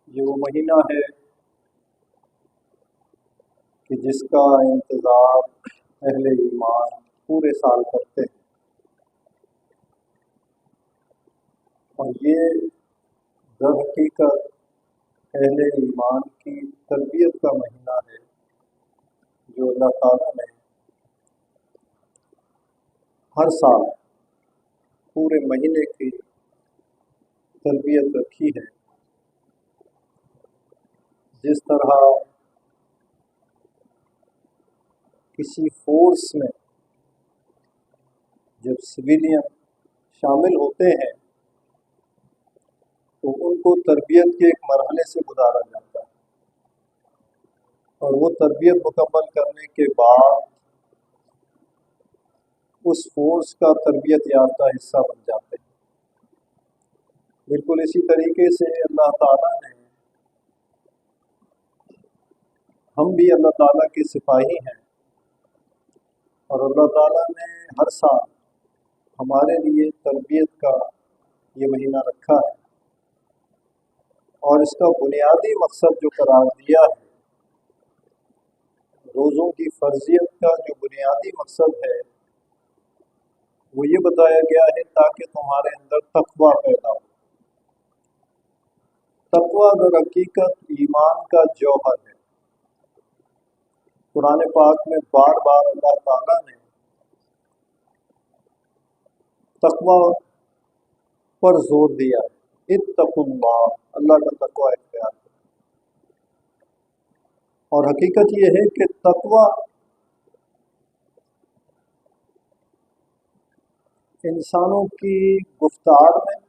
یہ وہ مہینہ ہے کہ جس کا انتظار اہل ایمان پورے سال کرتے ہیں، اور یہ در حقیقت اہل ایمان کی تربیت کا مہینہ ہے جو اللہ تعالیٰ نے ہر سال پورے مہینے کی تربیت رکھی ہے۔ جس طرح کسی فورس میں جب سویلین شامل ہوتے ہیں تو ان کو تربیت کے ایک مرحلے سے گزارا جاتا ہے، اور وہ تربیت مکمل کرنے کے بعد اس فورس کا تربیت یافتہ حصہ بن جاتے ہیں۔ بالکل اسی طریقے سے اللہ تعالیٰ نے، ہم بھی اللہ تعالیٰ کے سپاہی ہیں، اور اللہ تعالیٰ نے ہر سال ہمارے لیے تربیت کا یہ مہینہ رکھا ہے، اور اس کا بنیادی مقصد جو قرار دیا ہے، روزوں کی فرضیت کا جو بنیادی مقصد ہے وہ یہ بتایا گیا ہے تاکہ تمہارے اندر تقویٰ پیدا ہو۔ تقویٰ در حقیقت ایمان کا جوہر ہے۔ قرآن پاک میں بار بار اللہ تعالیٰ نے تقویٰ پر زور دیا ہے، اتقوا اللہ، اللہ کا تقویٰ اختیار کرو۔ اور حقیقت یہ ہے کہ تقویٰ انسانوں کی گفتار میں،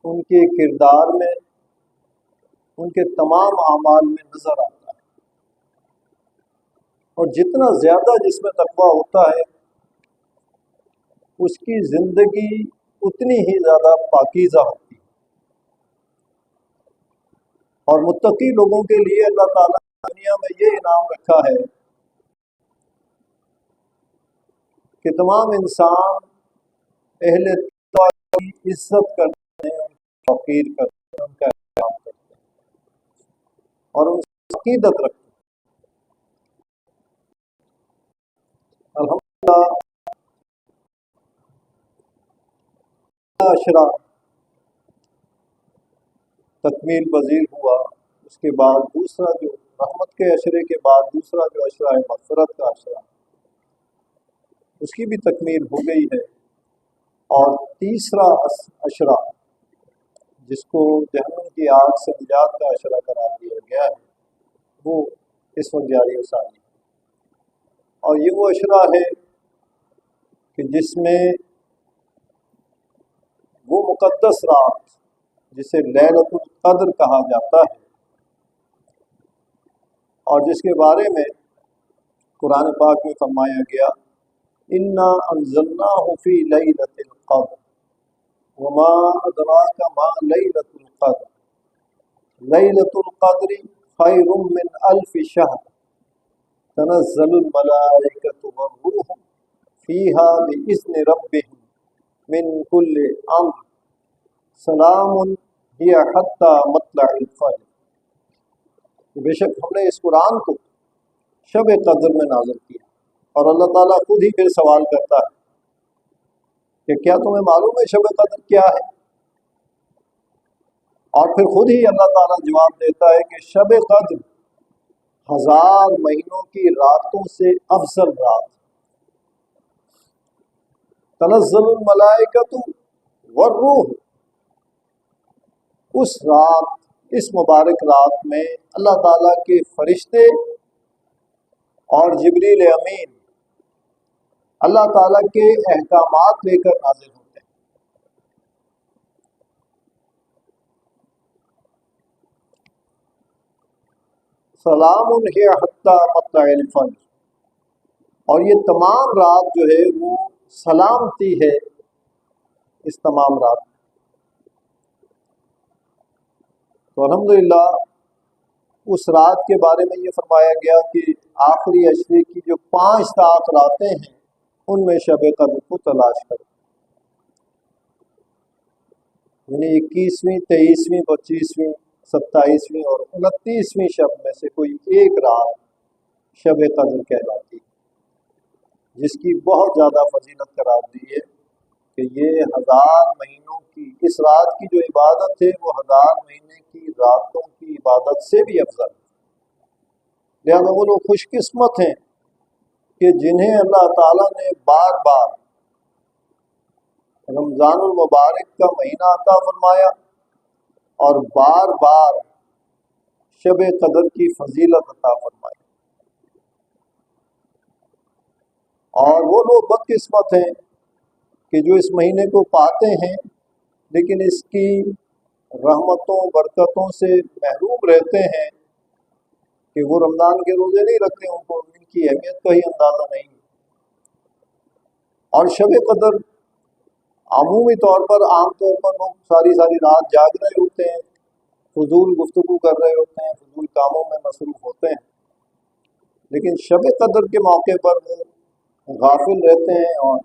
ان کے کردار میں، ان کے تمام اعمال میں نظر آتا ہے، اور جتنا زیادہ جس میں تقویٰ ہوتا ہے اس کی زندگی اتنی ہی زیادہ پاکیزہ ہوتی ہے۔ اور متقی لوگوں کے لیے اللہ تعالیٰ نے دنیا میں یہ انعام رکھا ہے کہ تمام انسان اہل تقویٰ کی عزت کرتے ہیں، ان کی توقیر کرتے ہیں، ان کا احترام کرتے ہیں، اور ان سے عقیدت رکھتے ہیں۔ الحمدللہ عشرہ تکمیل پذیر ہوا، اس کے بعد دوسرا جو رحمت کے عشرے کے بعد دوسرا جو عشرہ ہے مغفرت کا عشرہ، اس کی بھی تکمیل ہو گئی ہے، اور تیسرا عشرہ جس کو جہنم کی آگ سے نجات کا عشرہ قرار دیا گیا ہے وہ اس وقت جاری و ساری ہے۔ اور یہ وہ عشرہ ہے کہ جس میں وہ مقدس رات جسے لیلۃ القدر کہا جاتا ہے، اور جس کے بارے میں قرآن پاک میں فرمایا گیا انا انزلناہ فی لیلۃ القدر وما ادراک ما لیلۃ القدر لیلۃ القدر خیر من الف شہر تنزل الملائکۃ والروح فیہا بإذن ربہم من کل امر سلام ہی حتی مطلع الفجر۔ بے شک ہم نے اس قرآن کو شب قدر میں نازل کیا، اور اللہ تعالیٰ خود ہی پھر سوال کرتا ہے کہ کیا تمہیں معلوم ہے شب قدر کیا ہے؟ اور پھر خود ہی اللہ تعالیٰ جواب دیتا ہے کہ شب قدر 1000 مہینوں کی راتوں سے افضل رات، تنزل الملائکۃ والروح، اس رات، اس مبارک رات میں اللہ تعالیٰ کے فرشتے اور جبریل امین اللہ تعالیٰ کے احکامات لے کر نازل ہوتے ہیں۔ سلام ہی حتی مطلع الفجر، اور یہ تمام رات جو ہے وہ سلامتی ہے اس تمام رات۔ تو الحمدللہ اس رات کے بارے میں یہ فرمایا گیا کہ آخری عشرے کی جو 5 طاق راتیں ہیں ان میں شب قدر کو تلاش کرو، یعنی 21ویں، 23ویں، 25ویں 27ویں اور 29ویں شب میں سے کوئی ایک رات شب قدر کہلاتی ہے، جس کی بہت زیادہ فضیلت قرار دی ہے کہ یہ 1000 مہینوں کی اس رات کی جو عبادت ہے وہ 1000 مہینے کی راتوں کی عبادت سے بھی افضل ہے۔ لہذا وہ لوگ خوش قسمت ہیں کہ جنہیں اللہ تعالیٰ نے بار بار رمضان المبارک کا مہینہ عطا فرمایا اور بار بار شب قدر کی فضیلت عطا فرمائی، اور وہ لوگ بدقسمت ہیں کہ جو اس مہینے کو پاتے ہیں لیکن اس کی رحمتوں برکتوں سے محروم رہتے ہیں کہ وہ رمضان کے روزے نہیں رکھتے، ان کو ان کی اہمیت کا ہی اندازہ نہیں۔ اور شب قدر عمومی طور پر عام طور پر لوگ ساری رات جاگ رہے ہوتے ہیں، فضول گفتگو کر رہے ہوتے ہیں، فضول کاموں میں مصروف ہوتے ہیں، لیکن شب قدر کے موقع پر وہ غافل رہتے ہیں اور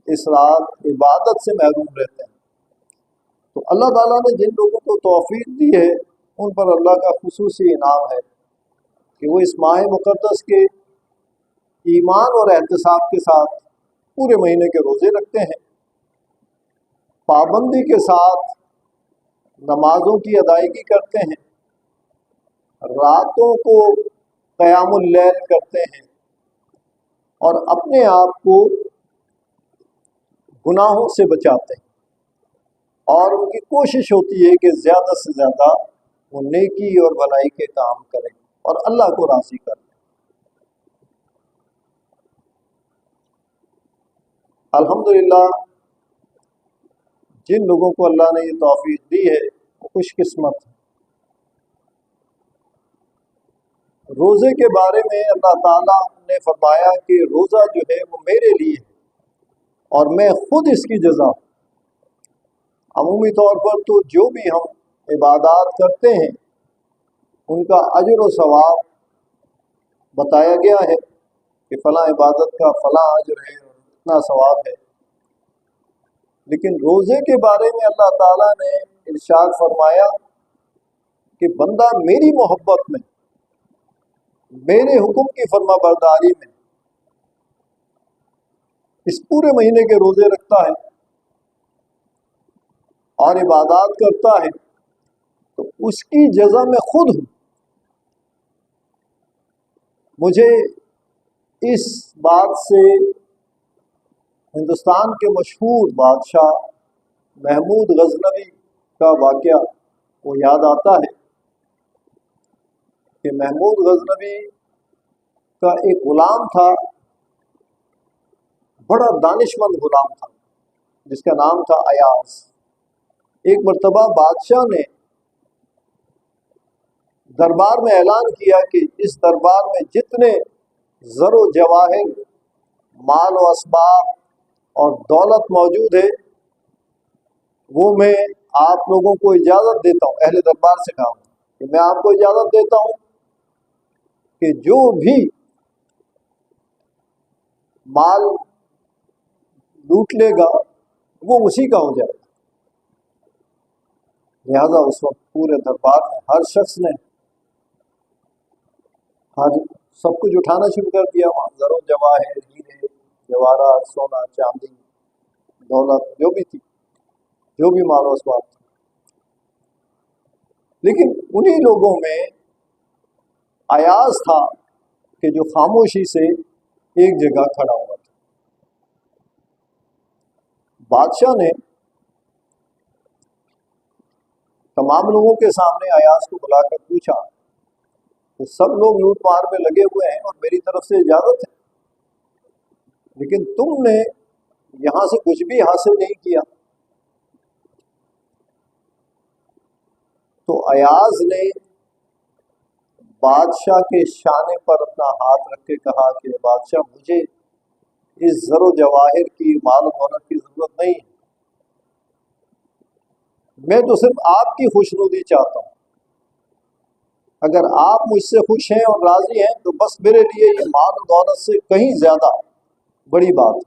اس رات عبادت سے محروم رہتے ہیں۔ تو اللہ تعالیٰ نے جن لوگوں کو توفیق دی ہے ان پر اللہ کا خصوصی انعام ہے کہ وہ اس ماہ مقدس کے ایمان اور احتساب کے ساتھ پورے مہینے کے روزے رکھتے ہیں، پابندی کے ساتھ نمازوں کی ادائیگی کرتے ہیں، راتوں کو قیام اللیل کرتے ہیں اور اپنے آپ کو گناہوں سے بچاتے ہیں، اور ان کی کوشش ہوتی ہے کہ زیادہ سے زیادہ وہ نیکی اور بھلائی کے کام کریں اور اللہ کو راضی کریں۔ الحمدللہ جن لوگوں کو اللہ نے یہ توفیق دی ہے وہ خوش قسمت ہیں۔ روزے کے بارے میں اللہ تعالیٰ نے فرمایا کہ روزہ جو ہے وہ میرے لیے ہے اور میں خود اس کی جزا ہوں۔ عمومی طور پر تو جو بھی ہم عبادات کرتے ہیں ان کا اجر و ثواب بتایا گیا ہے کہ فلاں عبادت کا فلاں اجر ہے اور اتنا ثواب ہے، لیکن روزے کے بارے میں اللہ تعالیٰ نے ارشاد فرمایا کہ بندہ میری محبت میں، میرے حکم کی فرما برداری میں اس پورے مہینے کے روزے رکھتا ہے اور عبادات کرتا ہے تو اس کی جزا میں خود ہوں۔ مجھے اس بات سے ہندوستان کے مشہور بادشاہ محمود غزنوی کا واقعہ وہ یاد آتا ہے کہ محمود غزنوی کا ایک غلام تھا، بڑا دانشمند غلام تھا جس کا نام تھا ایاز۔ ایک مرتبہ بادشاہ نے دربار میں اعلان کیا کہ اس دربار میں جتنے زر و جواہر، مال و اسباب اور دولت موجود ہے وہ میں آپ لوگوں کو اجازت دیتا ہوں، اہل دربار سے کہا کہ میں آپ کو اجازت دیتا ہوں کہ جو بھی مال لوٹ لے گا وہ اسی کا ہو جائے گا۔ لہذا اس وقت پورے دربار میں ہر شخص نے سب کچھ اٹھانا شروع کر دیا، وہاں زر و جواہر، ہیرے جواہرات، سونا چاندی، دولت جو بھی تھی، جو بھی مال و اسباب تھا۔ لیکن انہی لوگوں میں ایاز تھا کہ جو خاموشی سے ایک جگہ کھڑا ہوا تھا۔ بادشاہ نے تمام لوگوں کے سامنے ایاز کو بلا کر پوچھا کہ سب لوگ لوٹ مار میں لگے ہوئے ہیں اور میری طرف سے اجازت ہے، لیکن تم نے یہاں سے کچھ بھی حاصل نہیں کیا۔ تو ایاز نے بادشاہ کے شانے پر اپنا ہاتھ رکھ کے کہا کہ بادشاہ مجھے اس زر و جواہر کی، مال و دولت کی ضرورت نہیں ہے، میں تو صرف آپ کی خوشنودی چاہتا ہوں۔ اگر آپ مجھ سے خوش ہیں اور راضی ہیں تو بس میرے لیے یہ مال و دولت سے کہیں زیادہ بڑی بات ہے۔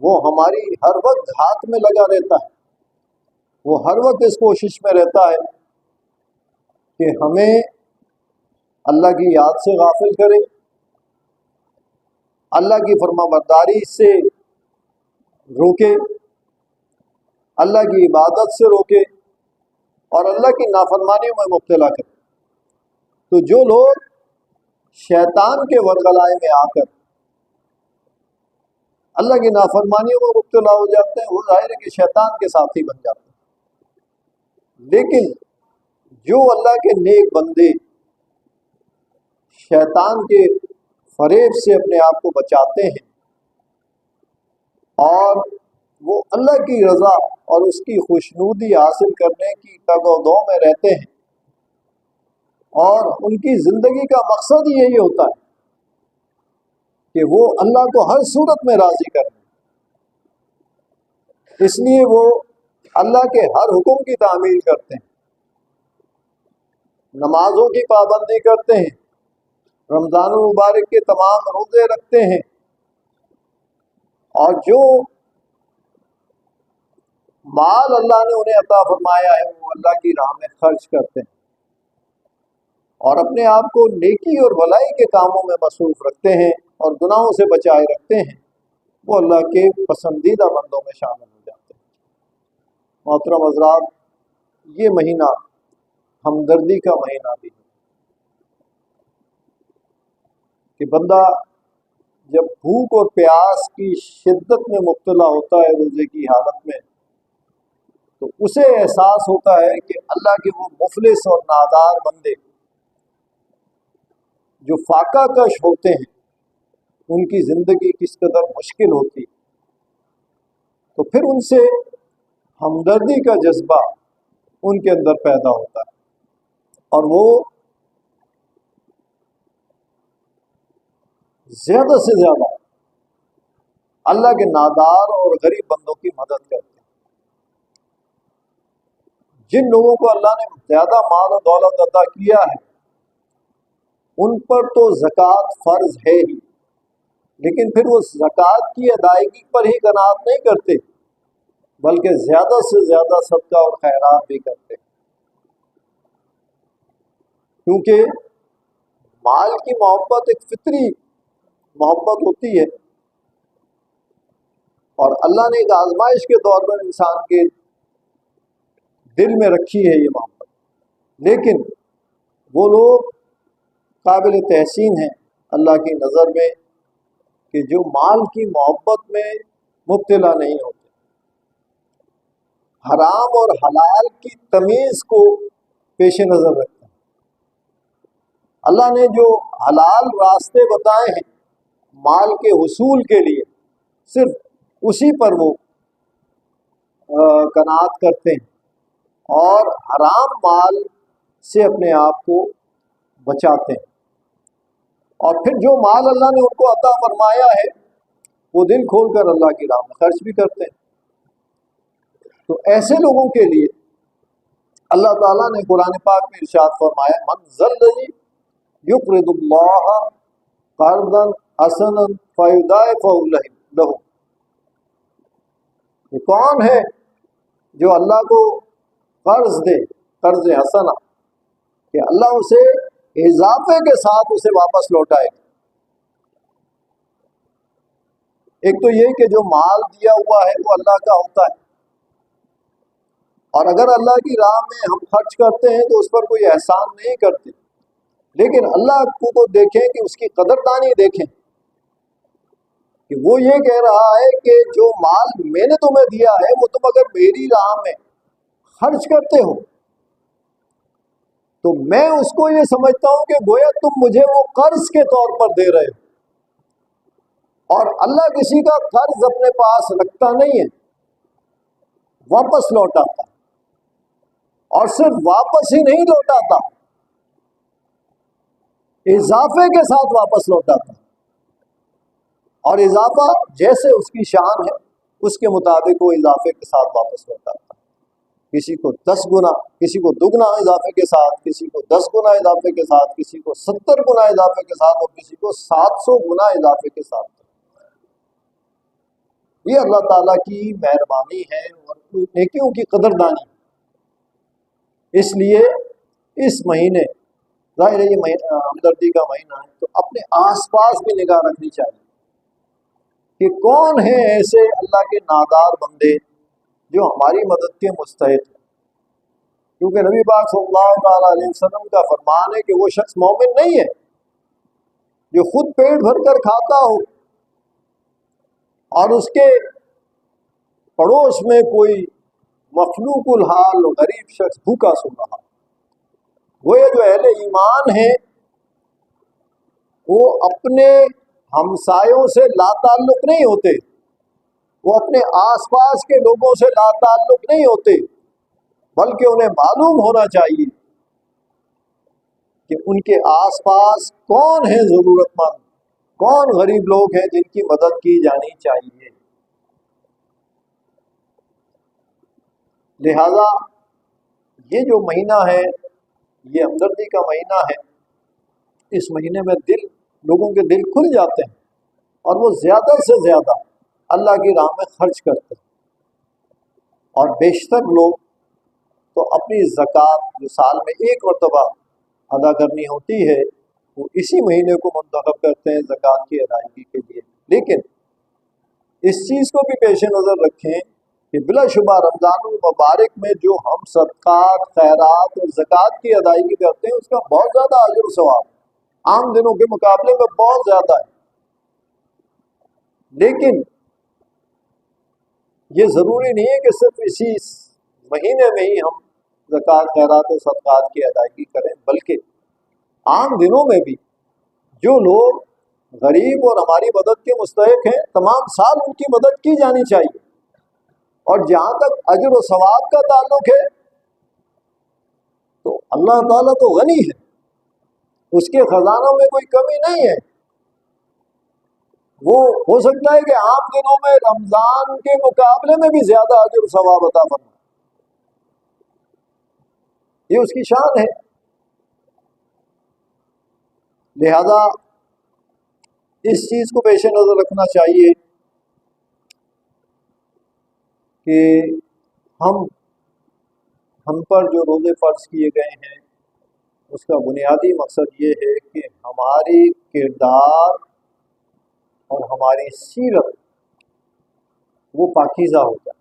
وہ ہماری ہر وقت ہاتھ میں لگا رہتا ہے، وہ ہر وقت اس کوشش میں رہتا ہے کہ ہمیں اللہ کی یاد سے غافل کرے، اللہ کی فرما برداری سے روکے، اللہ کی عبادت سے روکے اور اللہ کی نافرمانیوں میں مبتلا کرے۔ تو جو لوگ شیطان کے ورگلائے میں آ کر اللہ کی نافرمانیوں میں مبتلا ہو جاتے ہیں، وہ ظاہر ہے کہ شیطان کے ساتھی بن جاتے ہیں۔ لیکن جو اللہ کے نیک بندے شیطان کے فریب سے اپنے آپ کو بچاتے ہیں اور وہ اللہ کی رضا اور اس کی خوشنودی حاصل کرنے کی تگ و دو میں رہتے ہیں، اور ان کی زندگی کا مقصد ہی یہی ہوتا ہے کہ وہ اللہ کو ہر صورت میں راضی کریں، اس لیے وہ اللہ کے ہر حکم کی تعمیل کرتے ہیں، نمازوں کی پابندی کرتے ہیں، رمضان المبارک کے تمام روزے رکھتے ہیں، اور جو مال اللہ نے انہیں عطا فرمایا ہے وہ اللہ کی راہ میں خرچ کرتے ہیں اور اپنے آپ کو نیکی اور بھلائی کے کاموں میں مصروف رکھتے ہیں اور گناہوں سے بچائے رکھتے ہیں، وہ اللہ کے پسندیدہ بندوں میں شامل ہو جاتے ہیں۔ محترم حضرات، یہ مہینہ ہمدردی کا مہینہ بھی ہے کہ بندہ جب بھوک اور پیاس کی شدت میں مبتلا ہوتا ہے روزے کی حالت میں، تو اسے احساس ہوتا ہے کہ اللہ کے وہ مفلس اور نادار بندے جو فاقہ کش ہوتے ہیں ان کی زندگی کس قدر مشکل ہوتی، تو پھر ان سے ہمدردی کا جذبہ ان کے اندر پیدا ہوتا ہے اور وہ زیادہ سے زیادہ اللہ کے نادار اور غریب بندوں کی مدد کرتے ہیں۔ جن لوگوں کو اللہ نے زیادہ مال و دولت عطا کیا ہے ان پر تو زکوٰۃ فرض ہے ہی، لیکن پھر وہ زکوٰۃ کی ادائیگی پر ہی قناعت نہیں کرتے بلکہ زیادہ سے زیادہ صدقہ اور خیرات بھی کرتے ہیں، کیونکہ مال کی محبت ایک فطری محبت ہوتی ہے اور اللہ نے ایک آزمائش کے طور پر انسان کے دل میں رکھی ہے یہ محبت، لیکن وہ لوگ قابل تحسین ہیں اللہ کی نظر میں کہ جو مال کی محبت میں مبتلا نہیں ہوتے، حرام اور حلال کی تمیز کو پیش نظر رکھتے ہیں۔ اللہ نے جو حلال راستے بتائے ہیں مال کے حصول کے لیے، صرف اسی پر وہ قناعت کرتے ہیں اور حرام مال سے اپنے آپ کو بچاتے ہیں، اور پھر جو مال اللہ نے ان کو عطا فرمایا ہے وہ دل کھول کر اللہ کی راہ میں خرچ بھی کرتے ہیں۔ تو ایسے لوگوں کے لیے اللہ تعالیٰ نے قرآن پاک میں ارشاد فرمایا، من ذا الذی یقرض اللہ قرضا حسنا فیضاعفہ لہ، یہ کون ہے جو اللہ کو قرض دے، قرض حسنا، کہ اللہ اسے اضافے کے ساتھ اسے واپس لوٹائے گا۔ ایک تو یہ کہ جو مال دیا ہوا ہے وہ اللہ کا ہوتا ہے، اور اگر اللہ کی راہ میں ہم خرچ کرتے ہیں تو اس پر کوئی احسان نہیں کرتے، لیکن اللہ کو تو دیکھیں کہ اس کی قدردانی دیکھیں کہ وہ یہ کہہ رہا ہے کہ جو مال میں نے تمہیں دیا ہے وہ تم اگر میری راہ میں خرچ کرتے ہو تو میں اس کو یہ سمجھتا ہوں کہ گویا تم مجھے وہ قرض کے طور پر دے رہے ہو، اور اللہ کسی کا قرض اپنے پاس رکھتا نہیں ہے، واپس لوٹاتا، اور صرف واپس ہی نہیں لوٹاتا، اضافے کے ساتھ واپس لوٹاتا، اور اضافہ جیسے اس کی شان ہے اس کے مطابق وہ اضافے کے ساتھ واپس لوٹاتا، کسی کو 10 گنا، کسی کو دگنا اضافے کے ساتھ، کسی کو 10 گنا اضافے کے ساتھ، کسی کو 70 گنا اضافے کے ساتھ، اور کسی کو 700 گنا اضافے کے ساتھ۔ یہ اللہ تعالیٰ کی مہربانی ہے اور نیکیوں کی قدردانی. اس لیے اس مہینے ظاہر ہے یہ ہمدردی کا مہینہ ہے، تو اپنے آس پاس بھی نگاہ رکھنی چاہیے کہ کون ہیں ایسے اللہ کے نادار بندے جو ہماری مدد کے مستحق ہیں. کیونکہ نبی پاک صلی اللہ تعالیٰ علیہ وسلم کا فرمان ہے کہ وہ شخص مومن نہیں ہے جو خود پیٹ بھر کر کھاتا ہو اور اس کے پڑوس میں کوئی مخلوق الحال غریب شخص بھوکا سو رہا. وہ جو اہل ایمان ہیں وہ اپنے ہمسایوں سے لا تعلق نہیں ہوتے، وہ اپنے آس پاس کے لوگوں سے لا تعلق نہیں ہوتے، بلکہ انہیں معلوم ہونا چاہیے کہ ان کے آس پاس کون ہیں ضرورت مند، کون غریب لوگ ہیں جن کی مدد کی جانی چاہیے. لہذا یہ جو مہینہ ہے یہ ہمدردی کا مہینہ ہے. اس مہینے میں لوگوں کے دل کھل جاتے ہیں اور وہ زیادہ سے زیادہ اللہ کی راہ میں خرچ کرتے ہیں. اور بیشتر لوگ تو اپنی زکوٰۃ جو سال میں ایک مرتبہ ادا کرنی ہوتی ہے وہ اسی مہینے کو منتخب کرتے ہیں زکوٰۃ کی ادائیگی کے لیے. لیکن اس چیز کو بھی پیش نظر رکھیں کہ بلا شبہ رمضان المبارک میں جو ہم صدقات، خیرات اور زکوٰۃ کی ادائیگی کرتے ہیں اس کا بہت زیادہ اجر و ثواب عام دنوں کے مقابلے میں بہت زیادہ ہے. لیکن یہ ضروری نہیں ہے کہ صرف اسی مہینے میں ہی ہم زکوٰۃ، خیرات اور صدقات کی ادائیگی کریں، بلکہ عام دنوں میں بھی جو لوگ غریب اور ہماری مدد کے مستحق ہیں تمام سال ان کی مدد کی جانی چاہیے. اور جہاں تک اجر و ثواب کا تعلق ہے تو اللہ تعالیٰ تو غنی ہے، اس کے خزانوں میں کوئی کمی نہیں ہے. وہ ہو سکتا ہے کہ عام دنوں میں رمضان کے مقابلے میں بھی زیادہ اجر و ثواب عطا فرمائے، یہ اس کی شان ہے. لہذا اس چیز کو پیش نظر رکھنا چاہیے کہ ہم پر جو روزے فرض کیے گئے ہیں اس کا بنیادی مقصد یہ ہے کہ ہماری کردار اور ہماری سیرت وہ پاکیزہ ہو جائے،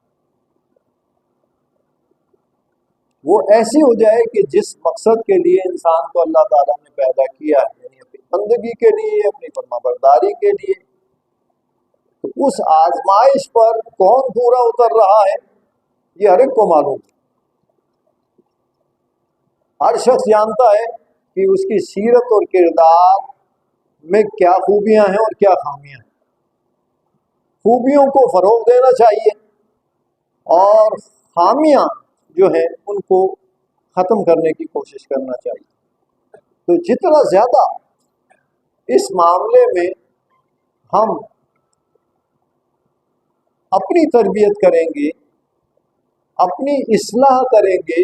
وہ ایسی ہو جائے کہ جس مقصد کے لیے انسان کو اللہ تعالیٰ نے پیدا کیا ہے، یعنی اپنی بندگی کے لیے، اپنی فرما برداری کے لیے. تو اس آزمائش پر کون پورا اتر رہا ہے یہ ہر ایک کو معلوم ہے. ہر شخص جانتا ہے کہ اس کی سیرت اور کردار میں کیا خوبیاں ہیں اور کیا خامیاں ہیں. خوبیوں کو فروغ دینا چاہیے اور خامیاں جو ہیں ان کو ختم کرنے کی کوشش کرنا چاہیے. تو جتنا زیادہ اس معاملے میں ہم اپنی تربیت کریں گے، اپنی اصلاح کریں گے،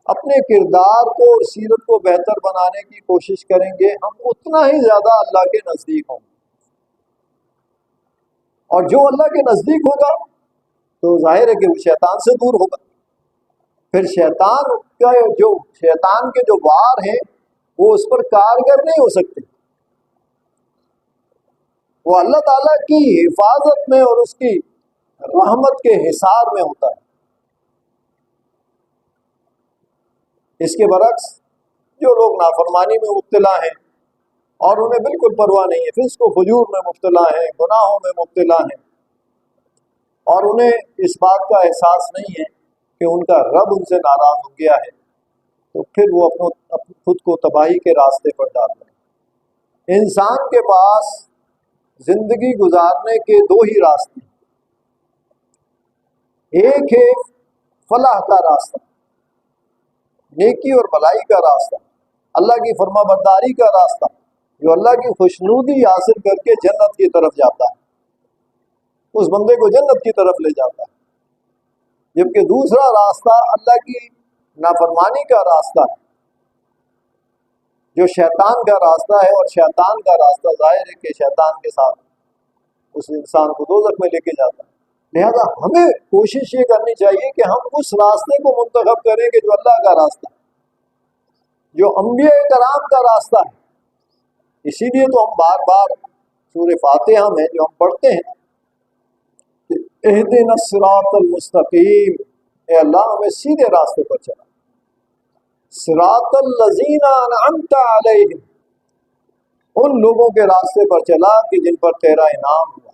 اپنے کردار کو اور سیرت کو بہتر بنانے کی کوشش کریں گے، ہم اتنا ہی زیادہ اللہ کے نزدیک ہوں گے. اور جو اللہ کے نزدیک ہوگا تو ظاہر ہے کہ وہ شیطان سے دور ہوگا. پھر شیطان کے جو وار ہیں وہ اس پر کارگر نہیں ہو سکتے، وہ اللہ تعالیٰ کی حفاظت میں اور اس کی رحمت کے حصار میں ہوتا ہے. اس کے برعکس جو لوگ نافرمانی میں مبتلا ہیں اور انہیں بالکل پرواہ نہیں ہے، فسق و فجور میں مبتلا ہیں، گناہوں میں مبتلا ہیں، اور انہیں اس بات کا احساس نہیں ہے کہ ان کا رب ان سے ناراض ہو گیا ہے، تو پھر وہ خود کو تباہی کے راستے پر ڈال رہے ہیں. انسان کے پاس زندگی گزارنے کے دو ہی راستے، ایک ہے فلاح کا راستہ، نیکی اور بھلائی کا راستہ، اللہ کی فرما برداری کا راستہ جو اللہ کی خوشنودی حاصل کر کے جنت کی طرف جاتا ہے، اس بندے کو جنت کی طرف لے جاتا ہے. جبکہ دوسرا راستہ اللہ کی نافرمانی کا راستہ ہے جو شیطان کا راستہ ہے، اور شیطان کا راستہ ظاہر ہے کہ شیطان کے ساتھ اس انسان کو دوزخ میں لے کے جاتا ہے. لہذا ہمیں کوشش یہ کرنی چاہیے کہ ہم اس راستے کو منتخب کریں کہ جو اللہ کا راستہ ہے، جو انبیاء کرام کا راستہ ہے۔ اسی لیے تو ہم بار بار سورہ فاتحہ میں جو ہم پڑھتے ہیں کہ اہدنا الصراط المستقیم، اے اللہ ہمیں سیدھے راستے پر چلا، صراط الذین انعمت علیہم، ان لوگوں کے راستے پر چلا کہ جن پر تیرا انعام ہوا۔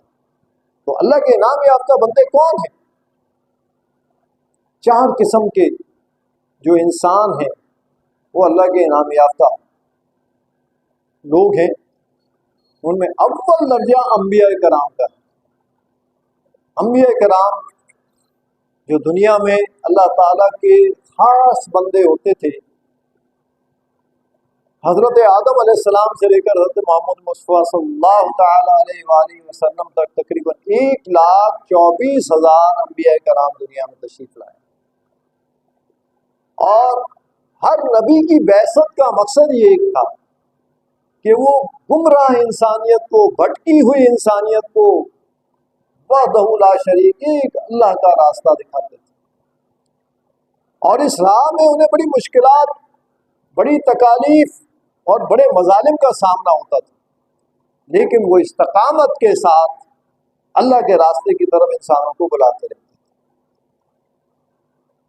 تو اللہ کے انعام یافتہ بندے کون ہیں؟ چار قسم کے جو انسان ہیں وہ اللہ کے انعام یافتہ لوگ ہیں۔ ان میں اول درجہ انبیاء کرام کا ہے۔ انبیاء کرام جو دنیا میں اللہ تعالیٰ کے خاص بندے ہوتے تھے، حضرت آدم علیہ السلام سے لے کر حضرت محمد مصطفیٰ صلی اللہ تعالیٰ علیہ وآلہ وسلم تک تقریباً 1,24,000 انبیاء کرام دنیا میں تشریف لائے، اور ہر نبی کی بعثت کا مقصد یہ ایک تھا کہ وہ گمراہ انسانیت کو، بھٹکی ہوئی انسانیت کو وحدہ لا شریک ایک اللہ کا راستہ دکھاتے تھے۔ اور اس راہ میں انہیں بڑی مشکلات، بڑی تکالیف اور بڑے مظالم کا سامنا ہوتا تھا، لیکن وہ استقامت کے ساتھ اللہ کے راستے کی طرف انسانوں کو بلاتے رہتے۔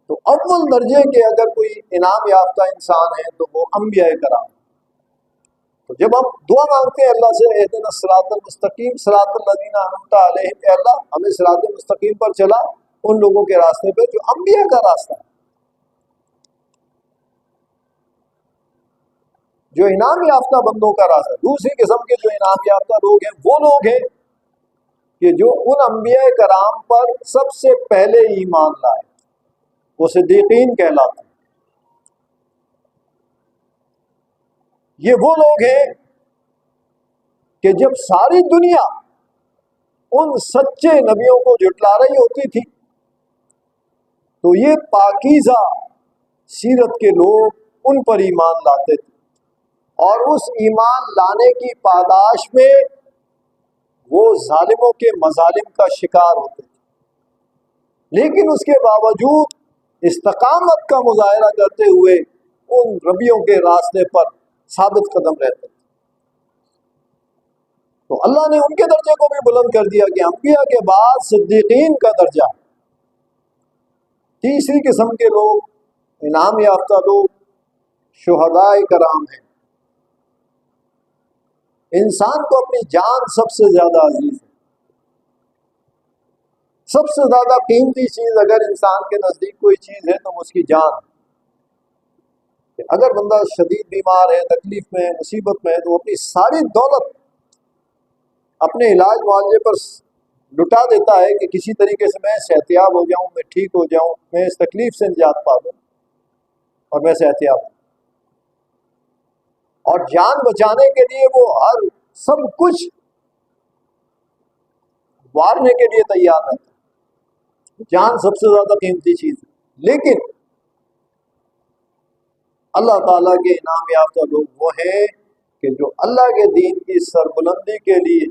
تو اول درجے کے اگر کوئی انعام یافتہ انسان ہے تو وہ انبیاء کرام۔ تو جب ہم دعا مانگتے ہیں اللہ سے اہدنا الصراط المستقیم صراط الذین انعمت علیہم، اے اللہ ہمیں صراط مستقیم پر چلا، ان لوگوں کے راستے پہ جو انبیاء کا راستہ ہے۔ جو انعام یافتہ بندوں کا راستہ، دوسری قسم کے جو انعام یافتہ لوگ ہیں وہ لوگ ہیں کہ جو ان انبیاء کرام پر سب سے پہلے ایمان لائے، وہ صدیقین کہلاتے ہیں۔ یہ وہ لوگ ہیں کہ جب ساری دنیا ان سچے نبیوں کو جھٹلا رہی ہوتی تھی تو یہ پاکیزہ سیرت کے لوگ ان پر ایمان لاتے تھے، اور اس ایمان لانے کی پاداش میں وہ ظالموں کے مظالم کا شکار ہوتے تھے، لیکن اس کے باوجود استقامت کا مظاہرہ کرتے ہوئے ان نبیوں کے راستے پر ثابت قدم رہتے تھے۔ تو اللہ نے ان کے درجے کو بھی بلند کر دیا کہ انبیاء کے بعد صدیقین کا درجہ ہے۔ تیسری قسم کے لوگ، انعام یافتہ لوگ، شہداء کرام ہیں۔ انسان کو اپنی جان سب سے زیادہ عزیز ہے، سب سے زیادہ قیمتی چیز اگر انسان کے نزدیک کوئی چیز ہے تو وہ اس کی جان ہے۔ اگر بندہ شدید بیمار ہے، تکلیف میں ہے، مصیبت میں ہے، تو وہ اپنی ساری دولت اپنے علاج معالجے پر لٹا دیتا ہے کہ کسی طریقے سے میں صحتیاب ہو جاؤں، میں ٹھیک ہو جاؤں، میں اس تکلیف سے نجات پا لوں اور میں صحتیاب ہوں۔ اور جان بچانے کے لیے وہ ہر سب کچھ وارنے کے لیے تیار رہتا ہے۔ جان سب سے زیادہ قیمتی چیز ہے، لیکن اللہ تعالیٰ کے انعام یافتہ لوگ وہ ہیں کہ جو اللہ کے دین کی سربلندی کے لیے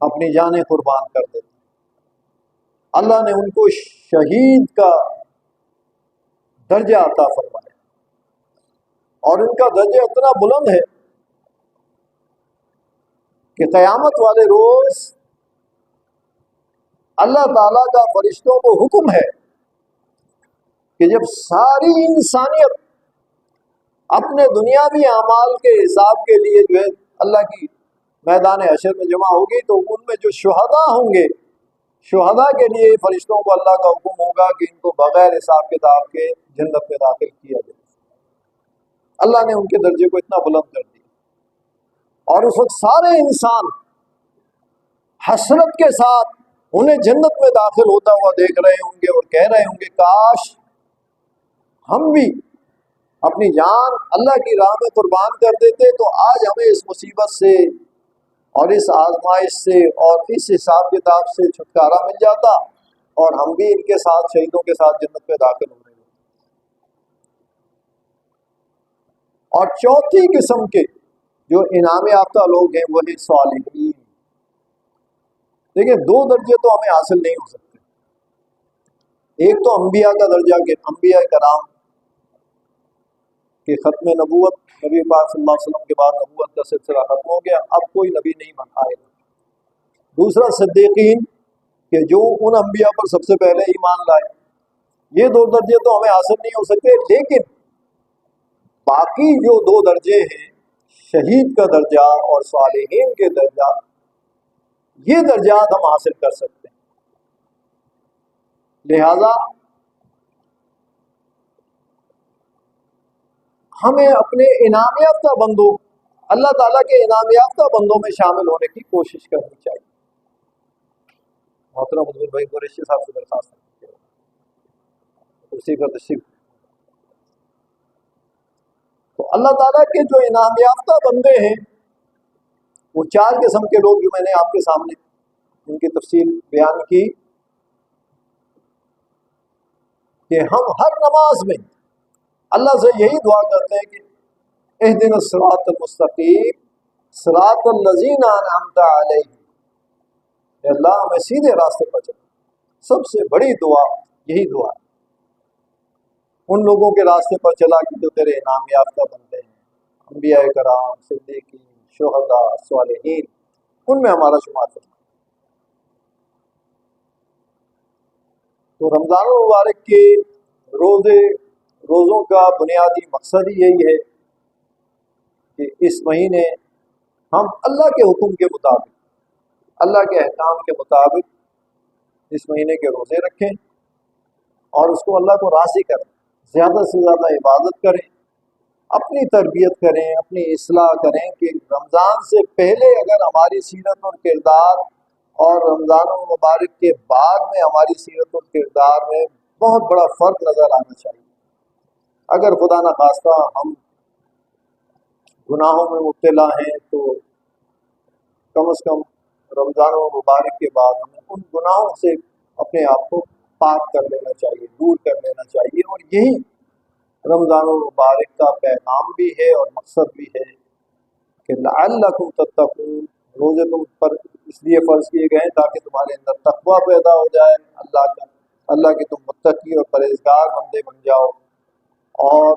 اپنی جانیں قربان کر دیتے۔ اللہ نے ان کو شہید کا درجہ عطا فرمایا، اور ان کا درجہ اتنا بلند ہے کہ قیامت والے روز اللہ تعالیٰ کا فرشتوں کو حکم ہے کہ جب ساری انسانیت اپنے دنیاوی اعمال کے حساب کے لیے جو ہے اللہ کی میدان حشر میں جمع ہوگی، تو ان میں جو شہداء ہوں گے، شہداء کے لیے فرشتوں کو اللہ کا حکم ہوگا کہ ان کو بغیر حساب کتاب کے جنت میں داخل کیا جائے۔ اللہ نے ان کے درجے کو اتنا بلند کر دیا، اور اس وقت سارے انسان حسرت کے ساتھ انہیں جنت میں داخل ہوتا ہوا دیکھ رہے ہوں گے اور کہہ رہے ہوں گے کاش ہم بھی اپنی جان اللہ کی راہ میں قربان کر دیتے تو آج ہمیں اس مصیبت سے اور اس آزمائش سے اور اس حساب کتاب سے چھٹکارا مل جاتا، اور ہم بھی ان کے ساتھ شہیدوں کے ساتھ جنت میں داخل ہو رہے ہیں۔ اور چوتھی قسم کے جو انعام یافتہ لوگ ہیں وہ ہیں صالحین۔ دیکھیں، دو درجے تو ہمیں حاصل نہیں ہو سکتے، ایک تو انبیاء کا درجہ کہ انبیاء کرام کہ ختم نبوت، نبی پاک صلی اللہ علیہ وسلم کے بعد نبوت کا سلسلہ ختم ہو گیا، اب کوئی نبی نہیں آئے گا۔ دوسرا صدیقین کہ جو ان انبیاء پر سب سے پہلے ایمان لائے۔ یہ دو درجے تو ہمیں حاصل نہیں ہو سکتے، لیکن باقی جو دو درجے ہیں، شہید کا درجہ اور صالحین کے درجہ، یہ درجات ہم حاصل کر سکتے ہیں۔ لہذا ہمیں اپنے انعام یافتہ بندوں، اللہ تعالیٰ کے انعام یافتہ بندوں میں شامل ہونے کی کوشش کرنی چاہیے۔ محترم حضور بھائی قریشی صاحب سے درخواست ہے اسی کا تشریف۔ تو اللہ تعالیٰ کے جو انعام یافتہ بندے ہیں وہ چار قسم کے لوگ جو میں نے آپ کے سامنے ان کی تفصیل بیان کی، کہ ہم ہر نماز میں اللہ سے یہی دعا کرتے ہیں کہ اہدنا الصراط المستقیم صراط الذین انعمت علیہم، اے اللہ ہمیں سیدھے راستے پر چلا۔ سب سے بڑی دعا یہی دعا ہے، ان لوگوں کے راستے پر چلا کہ جو تیرے انعام یافتہ بندے ہیں، انبیاء کرام، صدیقین، شہداء، صالحین، ان میں ہمارا شمار کرنا۔ تو رمضان المبارک کے روزوں کا بنیادی مقصد ہی یہی ہے کہ اس مہینے ہم اللہ کے حکم کے مطابق، اللہ کے احکام کے مطابق اس مہینے کے روزے رکھیں اور اس کو اللہ کو راضی کریں، زیادہ سے زیادہ عبادت کریں، اپنی تربیت کریں، اپنی اصلاح کریں کہ رمضان سے پہلے اگر ہماری سیرت اور کردار اور رمضان المبارک کے بعد میں ہماری سیرت اور کردار میں بہت بڑا فرق نظر آنا چاہیے۔ اگر خدا نخواستہ ہم گناہوں میں مبتلا ہیں تو کم از کم رمضان المبارک کے بعد ہمیں ان گناہوں سے اپنے آپ کو پاک کر لینا چاہیے، دور کر لینا چاہیے، اور یہی رمضان المبارک کا پیغام بھی ہے اور مقصد بھی ہے کہ لعلکم تتقون، روزے تم پر اس لیے فرض کیے گئے ہیں تاکہ تمہارے اندر تقویٰ پیدا ہو جائے، اللہ کے تم متقی اور پرہیزگار بندے بن جاؤ، اور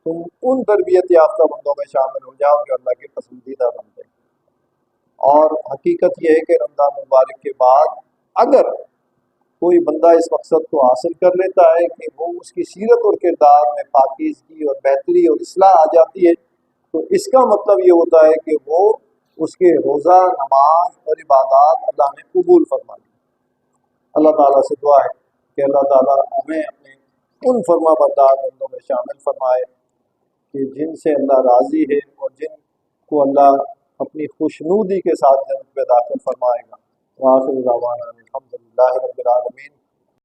تم ان تربیت یافتہ بندوں میں شامل ہو جاؤ جو اللہ کے پسندیدہ بندے ہیں۔ اور حقیقت یہ ہے کہ رمضان مبارک کے بعد اگر کوئی بندہ اس مقصد کو حاصل کر لیتا ہے کہ وہ اس کی سیرت اور کردار میں پاکیزگی اور بہتری اور اصلاح آ جاتی ہے، تو اس کا مطلب یہ ہوتا ہے کہ وہ اس کے روزہ، نماز اور عبادات اللہ نے قبول فرما لی۔ اللہ تعالیٰ سے دعا ہے کہ اللہ تعالیٰ ہمیں اپنے ان فرما بردار بندوں میں شامل فرمائے کہ جن سے اللہ راضی ہے اور جن کو اللہ اپنی خوشنودی کے ساتھ جنت میں داخل فرمائے گا۔ وآخر دعوانا الحمد للہ رب العالمین۔